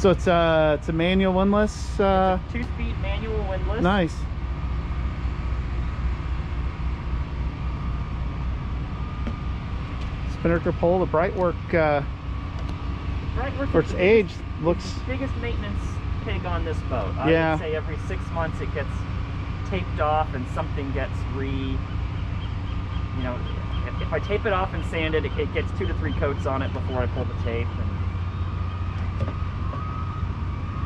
So it's a manual windlass. It's a 2-speed manual windlass. Nice. Spinnaker pole, the Brightwork. For its age, looks the biggest maintenance pig on this boat. Yeah. I would say every 6 months it gets taped off and something gets you know, if I tape it off and sand it, it gets 2 to 3 coats on it before I pull the tape. And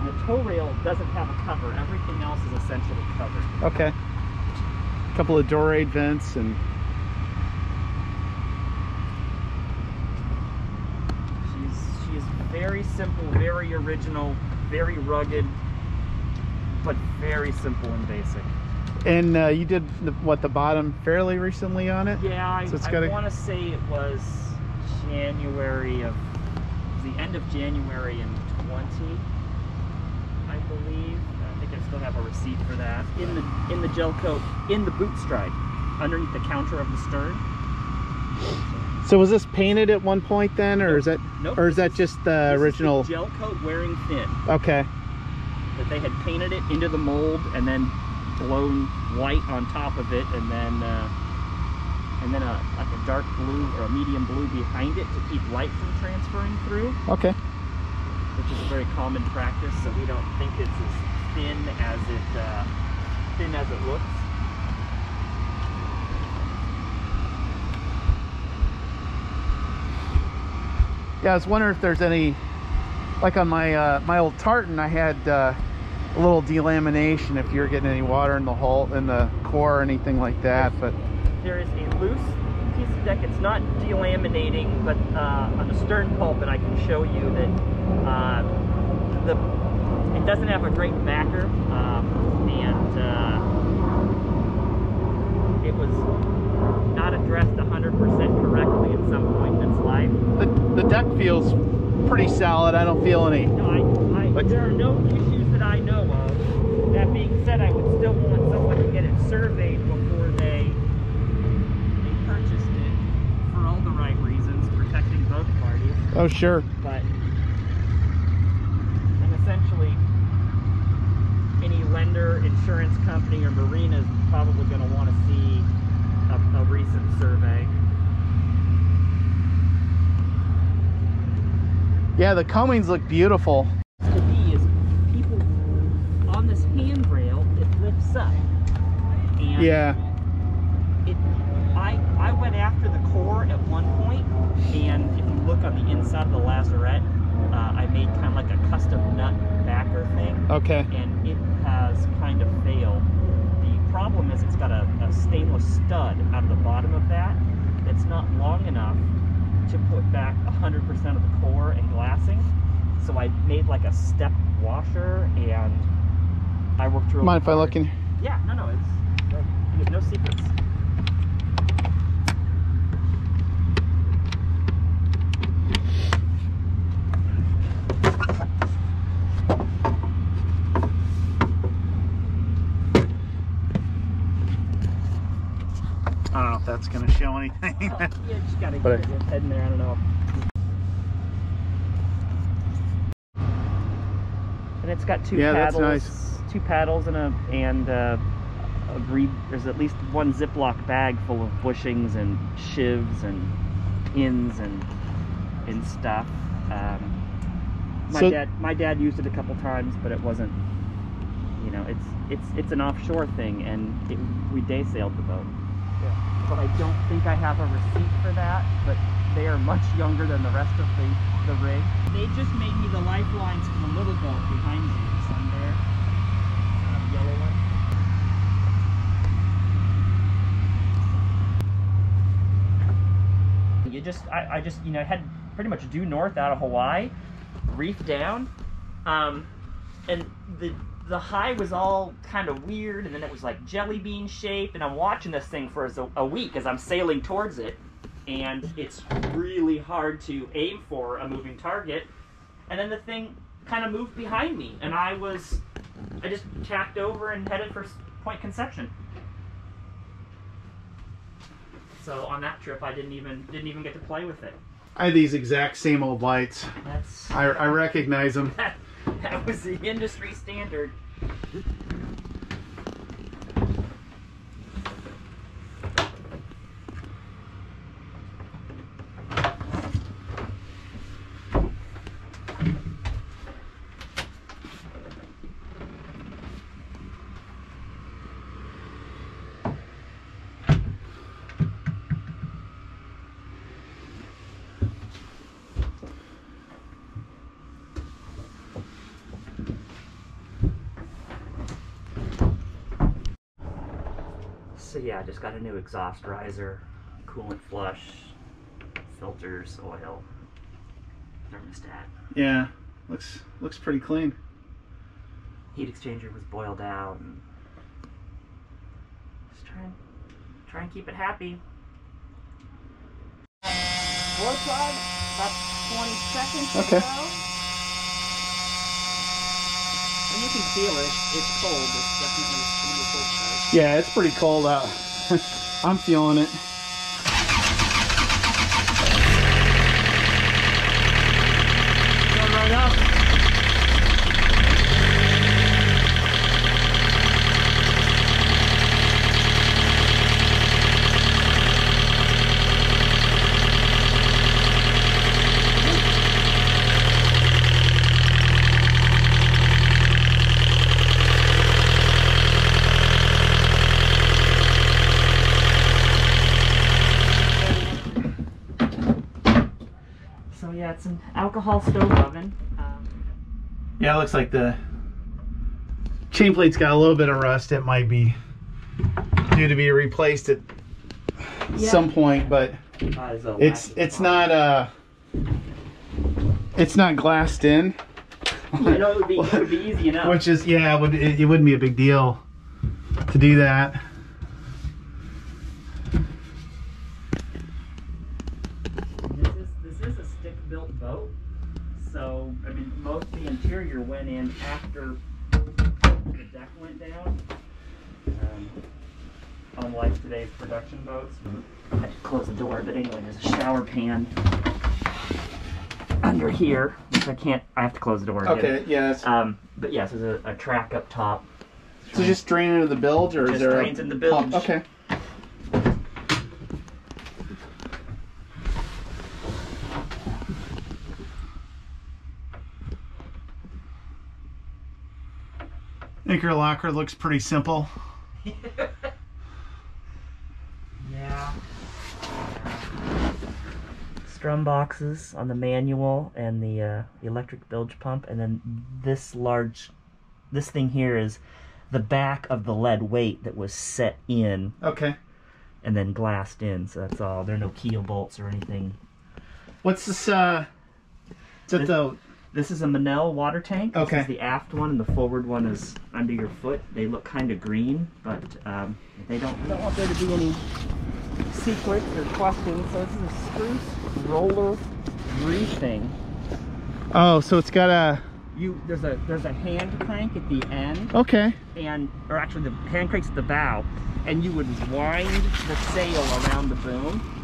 the tow rail doesn't have a cover. Everything else is essentially covered. okay. A couple of Dorade vents and She's very simple, very original, very rugged, but very simple and basic. And you did the bottom fairly recently on it? Yeah, so I want to say it was January of the end of January in 20, I believe. I think I still have a receipt for that. In the gel coat, in the boot stride, underneath the counter of the stern. So was this painted at one point then, or nope. is that Nope. or is that just the original? Is the gel coat wearing thin. Okay. That they had painted it into the mold and then blown white on top of it, and then like a dark blue or a medium blue behind it to keep light from transferring through. Okay. Which is a very common practice, so we don't think it's as thin as it looks. Yeah, I was wondering if there's any, like on my my old tartan, I had a little delamination if you're getting any water in the hull, in the core or anything like that. But there is a loose piece of deck. It's not delaminating, but on the stern pulpit, I can show you that it doesn't have a great backer, and it was not addressed 100% correctly at some point in its life. The deck feels pretty solid. I don't feel any. No, there are no issues that I know of. That being said, I would still want someone to get it surveyed before they purchased it, for all the right reasons, protecting both parties. Oh, sure. But, and essentially, any lender, insurance company, or marina is probably going to want to see a recent survey. Yeah, the combings look beautiful. To me is people on this handrail, it lifts up. And yeah. I went after the core at one point, and if you look on the inside of the lazarette, I made kind of like a custom nut backer thing. Okay. And it has kind of failed. The problem is it's got a stainless stud out of the bottom of that that's not long enough to put back 100% of the core and glassing. So I made like a step washer, and I worked really Mind if I hard. look in? Yeah, no, there's no secrets. I don't know if that's going to show anything. Yeah, just gotta get your head in there. I don't know. And it's got two paddles. That's nice. 2 paddles and there's at least one Ziploc bag full of bushings and shivs and pins and stuff. My dad used it a couple times, but it wasn't. You know, it's an offshore thing, and we day sailed the boat. Yeah. But I don't think I have a receipt for that. But they are much younger than the rest of the rig. They just made me the lifelines for the little boat behind me. Sun there, yellow one. I just you know, had pretty much due north out of Hawaii, reef down, and the high was all kind of weird, and then it was like jelly bean shaped, and I'm watching this thing for a week as I'm sailing towards it, and it's really hard to aim for a moving target, and then the thing kind of moved behind me, and I just tacked over and headed for Point Conception. So on that trip, I didn't even get to play with it. I had these exact same old lights. I recognize them. That was the industry standard. So yeah, I just got a new exhaust riser, coolant flush, filters, oil, thermostat. Yeah, looks pretty clean. Heat exchanger was boiled out, and just try and keep it happy. Blow plug, about 20 seconds to Okay. go. And you can feel it. It's cold. It's definitely going to be a cold start. Yeah, it's pretty cold out. I'm feeling it. Going right up. So yeah, it's an alcohol stove oven. Yeah, it looks like the chain plate's got a little bit of rust. It might be due to be replaced at some point, but it's not glassed in. You know, it would be easy enough. Which is, yeah, it wouldn't be a big deal to do that. This is a stick-built boat, so I mean, most of the interior went in after the deck went down. Unlike today's production boats, I had to close the door. But anyway, there's a shower pan under here, which I have to close the door. Okay, yes. But yes, there's a track up top. So just drain into the bilge, or is there drains in the bilge. pump? Okay. Anchor locker looks pretty simple. Yeah. Strum boxes on the manual and the electric bilge pump, and then this thing here is the back of the lead weight that was set in. Okay. And then glassed in, so that's all. There are no keel bolts or anything. What's this? This is a Manel water tank. Okay. This is the aft one, and the forward one is under your foot. They look kind of green, but they don't want there to be any secrets or questions. So this is a spruce roller reef thing. Oh, so it's got a. There's a hand crank at the end. Okay. Or actually the hand crank's at the bow, and you would wind the sail around the boom.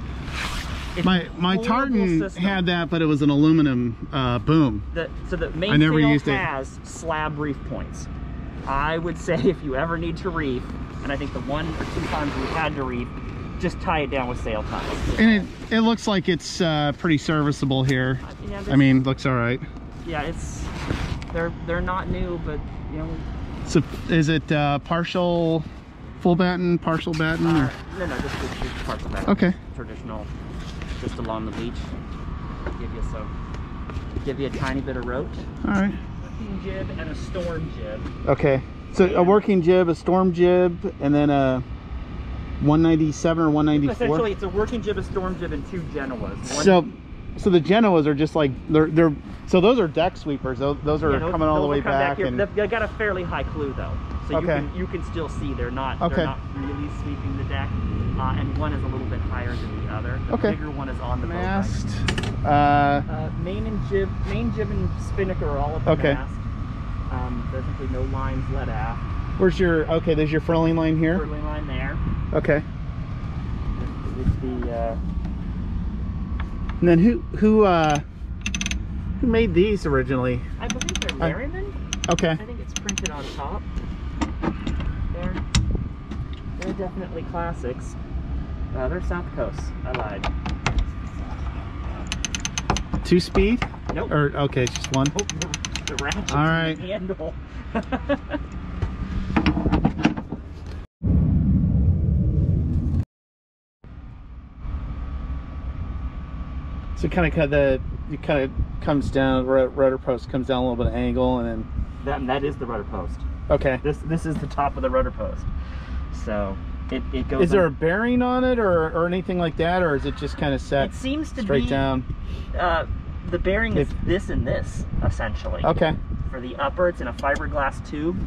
It's My tartan system. had that, but it was an aluminum boom. So the I main never sail used it. has slab reef points. I would say if you ever need to reef, and I think the 1 or 2 times we had to reef, just tie it down with sail ties. And it looks like it's pretty serviceable here. Yeah, I mean, looks all right. Yeah, they're not new, but you know. So is it partial full batten, partial batten? Or? No, just partial batten. Okay. Traditional, just along the beach. Give you a tiny bit of roach. All right. Working jib and a storm jib. Okay. So a working jib, a storm jib, and then a 197 or 194. Essentially, it's a working jib, a storm jib, and 2 Genoas. So the Genoas are just like they're so those are deck sweepers. Those are coming all the way back, here. and They've got a fairly high clue though, so okay. you can still see they're not okay. They're not really sweeping the deck, and one is a little bit higher than the other. The okay. bigger one is on the mast. Main jib and spinnaker are all at the okay. mast. There's simply no lines let aft. Where's your there's your furling line here. Furling line there. Okay. It's the. And then who made these originally? I believe they're Merriman. Okay. I think it's printed on top. They're definitely classics. They're South Coast. I lied. 2-speed? Nope. Or okay, it's just one. Oh, the ratchet's all right. in the handle. So it kind of comes down. Rudder post comes down a little bit of angle, and then that is the rudder post. Okay. This is the top of the rudder post. So it goes. Is there a bearing on it or anything like that, or is it just kind of set? It seems to straight be down. The bearing is this and this essentially. Okay. For the upper, it's in a fiberglass tube.